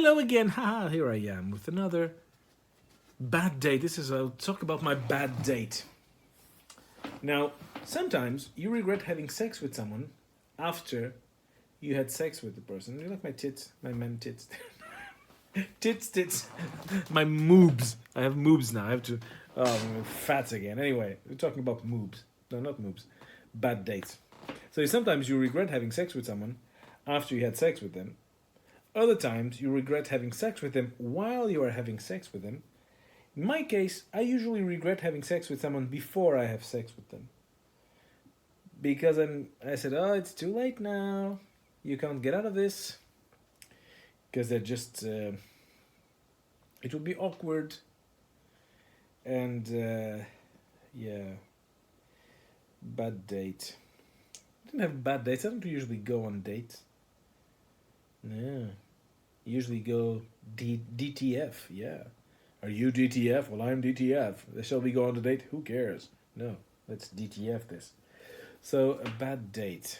Hello again, haha, here I am with another bad date. I'll talk about my bad date. Now, sometimes you regret having sex with someone after you had sex with the person. You like my tits, my man tits. tits. My moobs. I have moobs now. I have to, I'm fat again. Anyway, we're talking about moobs. No, not moobs. Bad dates. So sometimes you regret having sex with someone after you had sex with them. Other times, you regret having sex with them while you are having sex with them. In my case, I usually regret having sex with someone before I have sex with them. Because I said, oh, it's too late now. You can't get out of this. Because they're just, it would be awkward. And, yeah, bad date. I didn't have bad dates. I don't usually go on dates. No. Usually go DTF, yeah. Are you DTF? Well, I'm DTF. Shall we go on a date? Who cares? No, let's DTF this. So, a bad date.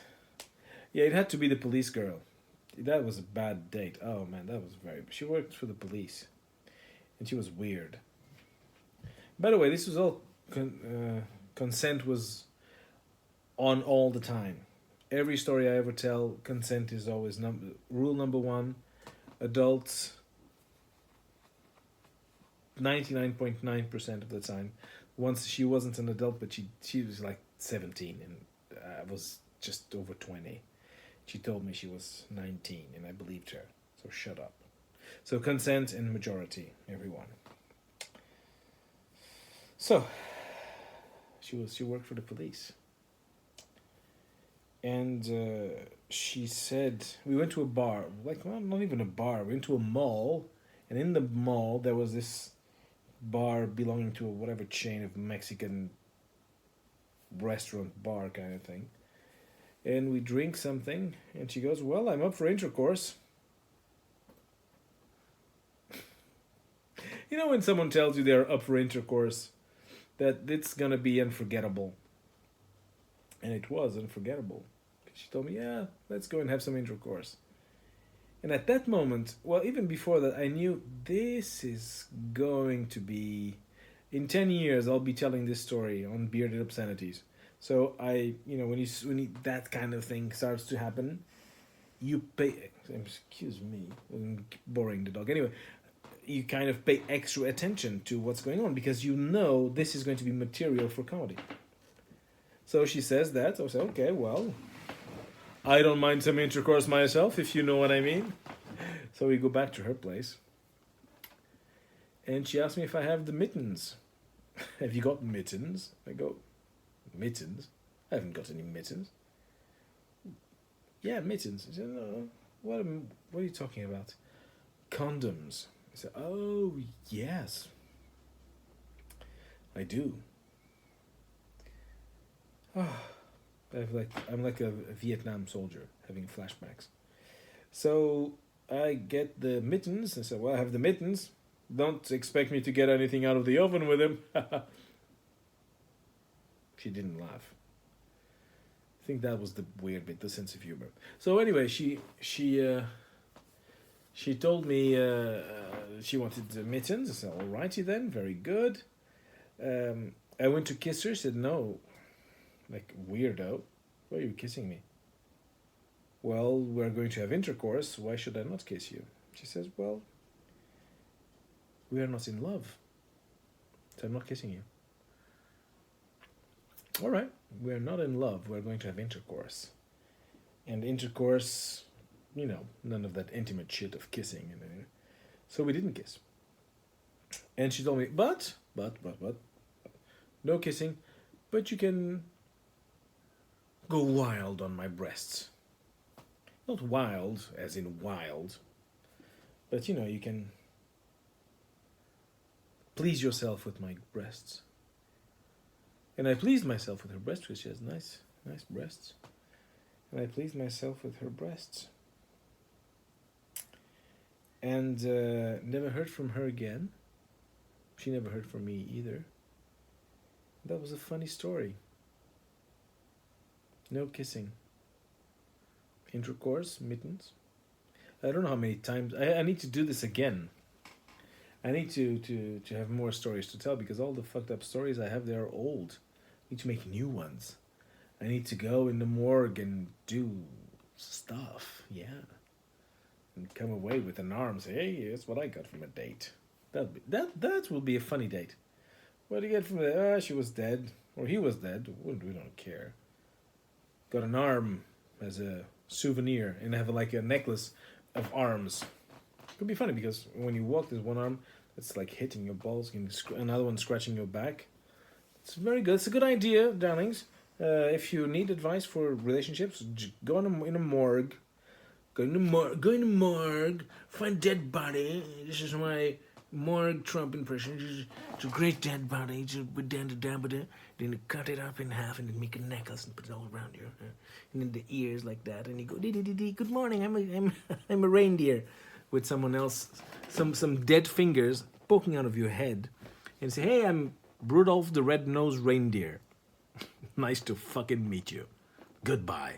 Yeah, it had to be the police girl. That was a bad date. Oh man, that was very... She worked for the police. And she was weird. By the way, this was all... consent was on all the time. Every story I ever tell, consent is always rule number one. Adults, 99.9% of the time. Once she wasn't an adult, but she was like 17 and I was just over 20. She told me she was 19 and I believed her. So shut up. So consent and majority, everyone. So she worked for the police. And she said, we went to a bar, like, well, not even a bar, we went to a mall, and in the mall there was this bar belonging to whatever chain of Mexican restaurant bar kind of thing. And we drink something, and she goes, well, I'm up for intercourse. You know when someone tells you they're up for intercourse, that it's gonna be unforgettable. And it was unforgettable. She told me, yeah, let's go and have some intercourse. And at that moment, well, even before that, I knew this is going to be... In 10 years, I'll be telling this story on BADdate Obscenities. So when that kind of thing starts to happen, you pay... Excuse me, I'm boring the dog. Anyway, you kind of pay extra attention to what's going on because you know this is going to be material for comedy. So she says that. So I say, okay, well, I don't mind some intercourse myself, if you know what I mean. So we go back to her place. And she asked me if I have the mittens. Have you got mittens? I go, mittens? I haven't got any mittens. Yeah, mittens. I said, no, what are you talking about? Condoms. I said, oh, yes. I do. Oh, I'm like a Vietnam soldier having flashbacks. So I get the mittens. I said, well, I have the mittens. Don't expect me to get anything out of the oven with him. She didn't laugh. I think that was the weird bit, the sense of humor. So anyway, she told me she wanted the mittens. I said, alrighty then, very good. I went to kiss her. She said, no. Like, weirdo, why are you kissing me? Well, we're going to have intercourse. Why should I not kiss you? She says, well, we are not in love. So I'm not kissing you. All right, we're not in love. We're going to have intercourse. And intercourse, none of that intimate shit of kissing. So we didn't kiss. And she told me, but, no kissing, but you can... go wild on my breasts. Not wild, as in wild, but you can please yourself with my breasts. And I pleased myself with her breasts because she has nice breasts. And I pleased myself with her breasts. And never heard from her again. She never heard from me either. That was a funny story. No kissing. Intercourse, mittens. I don't know how many times. I need to do this again. I need to have more stories to tell because all the fucked up stories I have, they're old. I need to make new ones. I need to go in the morgue and do stuff. Yeah. And come away with an arm. Say, hey, that's what I got from a date. That will be a funny date. What do you get from it? She was dead. Or he was dead. We don't care. Got an arm as a souvenir and have like a necklace of arms. Could be funny because when you walk, there's one arm that's like hitting your balls and another one scratching your back. It's very good. It's a good idea, darlings. If you need advice for relationships, go in a morgue. Go in the morgue. Find dead body. This is my morgue Trump impression. It's a great dead body. It's with then you cut it up in half and then make a necklace and put it all around you, and then the ears like that, and you go good morning. I'm a reindeer, with someone else, some dead fingers poking out of your head, and say, hey, I'm Rudolph the Red-Nosed Reindeer. Nice to fucking meet you. Goodbye.